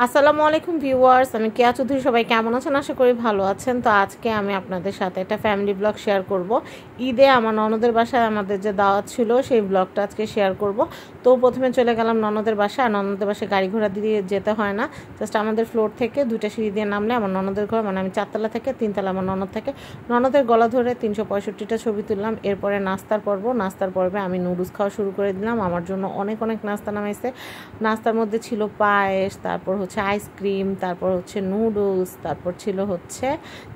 আসসালামু আলাইকুম ভিউয়ার্স, আমি কেয়া চৌধুরী। সবাই কেমন আছেন? আশা করি ভালো আছেন। তো আজকে আমি আপনাদের সাথে একটা ফ্যামিলি ব্লগ শেয়ার করব। ঈদে আমার ননদের বাসায় আমাদের যে দাওয়াত ছিল সেই ব্লগটা আজকে শেয়ার করব। তো প্রথমে চলে গেলাম ননদের বাসায়। আর ননদের বাসায় গাড়ি ঘোড়া দিয়ে যেতে হয় না, জাস্ট আমাদের ফ্লোর থেকে 2টা সিঁড়ি দিয়ে নামলে আমার ননদের ঘর, মানে আমি 4তলা থেকে 3তলা আমার ননদ থাকে। ননদের গলা ধরে 365টা ছবি তুললাম। এরপরে নাস্তার পর্বে আমি নুডলস খাওয়া শুরু করে দিলাম। আমার জন্য অনেক নাস্তা নামাইছে। নাস্তার মধ্যে ছিল পায়েস, তারপর হচ্ছে আইসক্রিম, তারপর হচ্ছে নুডলস, তারপর ছিল হচ্ছে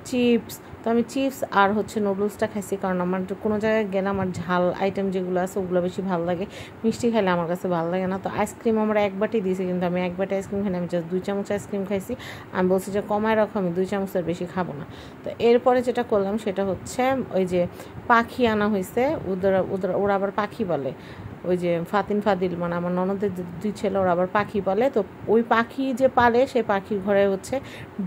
চিপস। তো আমি চিপস আর হচ্ছে নুডলসটা খাইছি, কারণ আমার কোনো জায়গায় গেলে আমার ঝাল আইটেম যেগুলো আছে ওগুলো বেশি ভালো লাগে। মিষ্টি খাইলে আমার কাছে ভালো লাগে না। তো আইসক্রিম আমরা এক বাটি দিয়েছি, কিন্তু আমি এক বাটি আইসক্রিম খাই না, আমি জাস্ট 2 চামচ আইসক্রিম খাইছি। আমি বলছি যে কমায় রাখো, আমি 2 চামচের বেশি খাবো না। তো এরপরে যেটা করলাম সেটা হচ্ছে ওই যে পাখি আনা হয়েছে। ওরা আবার পাখি বলে, ওই যে ফাদিল, মানে আমার ননদের 2 ছেলে, ওরা আবার পাখি পালে। তো ওই পাখি যে পালে সে পাখির ঘরে হচ্ছে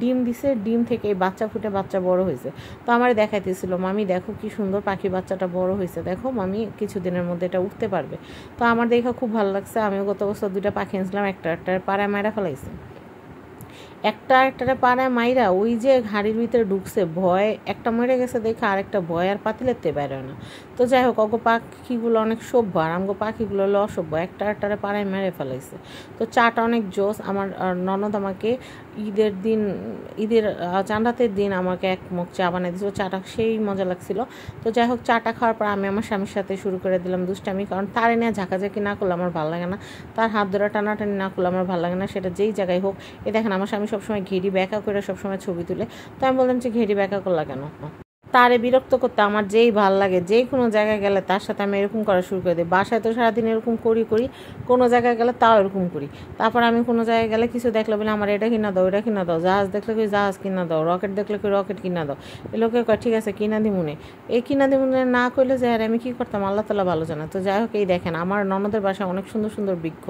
ডিম দিছে, ডিম থেকে বাচ্চা ফুটে বাচ্চা বড় হয়েছে। তো আমার দেখাইতেছিল, মামি দেখো কি সুন্দর পাখি বাচ্চাটা বড় হয়েছে, দেখো মামি কিছুদিনের মধ্যে এটা উঠতে পারবে। তো আমার দেখা খুব ভালো লাগছে। আমিও গত বছর 2টা পাখি এনেছিলাম, একটা পাড়ায় মায়েরা ফেলাইছে। একটা পাড়ায় মাইরা ওই যে হাড়ির ভিতরে ঢুকছে, ভয় একটা মরে গেছে দেখে আরেকটা ভয় আর পাতিলেতে বেরোয় না। তো যাই হোক, অগো পাখিগুলো অনেক সভ্য আর আমগো পাখিগুলো হলো অসভ্য, একটারে পাড়ায় মেরে ফেলাইছে। তো চাটা অনেক জোস। আমার ননদ আমাকে ঈদের চাঁদাতের দিন আমাকে এক মুখ চা বানিয়ে দিয়েছিল। চাটা সেই মজা লাগছিল। তো যাই হোক, চাটা খাওয়ার পর আমি আমার স্বামীর সাথে শুরু করে দিলাম দুষ্টামি, কারণ তার এনে ঝাঁকাঝাঁকি না করলে আমার ভালো লাগে না, তার হাত ধরে টানাটানি না করলে আমার ভালো লাগে না, সেটা যেই জায়গায় হোক। দেখেন, আমার স্বামী সবসময় ঘেরি ব্যাকা করে সবসময় ছবি তুলে। তো আমি বললাম যে ঘেরি ব্যাকা করলা কেন? তারে বিরক্ত করতে আমার যেই ভাল লাগে, যেই কোনো জায়গায় গেলে তার সাথে আমি এরকম করা শুরু করে দিই। বাসায় তো সারাদিন এরকম করি, কোনো জায়গায় গেলে তাও এরকম করি। তারপর আমি কোনো জায়গায় গেলে কিছু দেখলে বলে আমার এটা কিনা দাও, এটা কিনা দাও, জাহাজ দেখলে কই জাহাজ কিনা দাও, রকেট দেখলে কই রকেট কিনা দাও। এ লোকে কয় ঠিক আছে কিনা দিমুনে। এই কিনা দিমুনে না করলে যে আর আমি কী করতাম আল্লাহ তালা ভালো জানা। তো যাই হোক, এই দেখেন আমার ননদের বাসায় অনেক সুন্দর বৃক্ষ।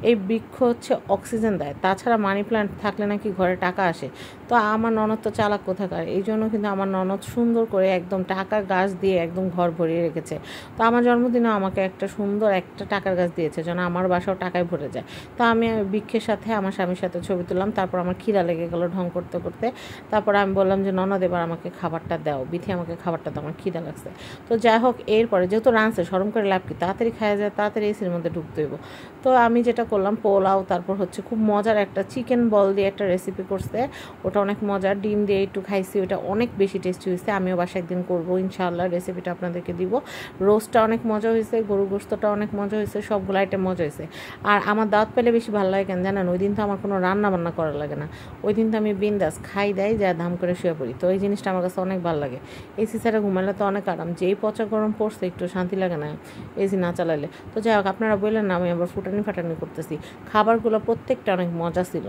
এই বৃক্ষ হচ্ছে অক্সিজেন দেয়, তাছাড়া মানি প্ল্যান্ট থাকলে নাকি ঘরে টাকা আসে। তো আমার ননদ তো চালাক কোথাকার, এই জন্য কিন্তু আমার ননদ সুন্দর করে একদম টাকার গাছ দিয়ে একদম ঘর ভরিয়ে রেখেছে। তো আমার জন্মদিনে আমাকে একটা সুন্দর একটা টাকার গাছ দিয়েছে, যেন আমার বাসাও টাকায় ভরে যায়। তো আমি বৃক্ষের সাথে আমার স্বামীর সাথে ছবি তুললাম। তারপর আমার খিদা লেগে গেল ঢং করতে করতে। তারপর আমি বললাম যে ননদ এবার আমাকে খাবারটা দাও, বিথি আমাকে খাবারটা দাও, আমার খিদা লাগছে। তো যাই হোক, এরপরে যেহেতু রাঁধছে শরম করে লাভ কি, তাড়াতাড়ি খাওয়া যায়, তাড়াতাড়ি এসির মধ্যে ঢুকতে হইব। তো আমি যেটা করলাম পোলাও, তারপর হচ্ছে খুব মজার একটা চিকেন বল দিয়ে একটা রেসিপি করছে, ওটা অনেক মজার, ডিম দিয়ে একটু খাইছি, ওটা অনেক বেশি টেস্টি হয়েছে। আমিও বাসায় একদিন করবো ইনশাআল্লাহ, রেসিপিটা আপনাদেরকে দিব। রোস্টটা অনেক মজা হয়েছে, গরু গোস্তটা অনেক মজা হয়েছে, সবগুলো আইটেম মজা হয়েছে। আর আমার দাওয়াত পেলে বেশি ভালো লাগে কেন জানেন? ওই দিন তো আমার কোনো রান্না বান্না করা লাগে না, ওই দিন তো আমি বিন্দাস খাই দেয় যা ধাম করে শুয়ে পড়ি। তো এই জিনিসটা আমার কাছে অনেক ভালো লাগে। এসি ছাড়া ঘুমালে তো অনেক আরাম, যেই পচা গরম পড়ছে একটু শান্তি লাগে না এসি না চালালে। তো যাই হোক, আপনারা বললেন না আমি আবার ফুটানি করতেছি। খাবারগুলো প্রত্যেকটা অনেক মজা ছিল,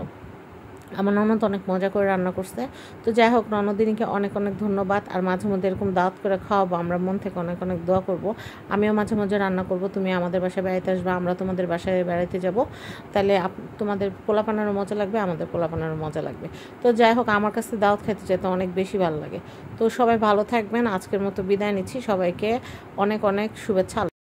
আমার ননদ অনেক মজা করে রান্না করছে। তো যাই হোক, ননদিনীকে অনেক ধন্যবাদ। আর মাঝে মধ্যে এরকম দাওয়াত করে খাওয়াবো, আমরা মন থেকে অনেক দোয়া করব। আমিও মাঝে মাঝে রান্না করব, তুমি আমাদের বাসায় বেড়াইতে আসবে, আমরা তোমাদের বাসায় বেড়াইতে যাব, তাহলে তোমাদের পোলাপানারও মজা লাগবে, আমাদের পোলাপানারও মজা লাগবে। তো যাই হোক, আমার কাছে দাওয়াত খেতে যেতে অনেক বেশি ভালো লাগে। তো সবাই ভালো থাকবেন, আজকের মতো বিদায় নিচ্ছি, সবাইকে অনেক শুভেচ্ছা।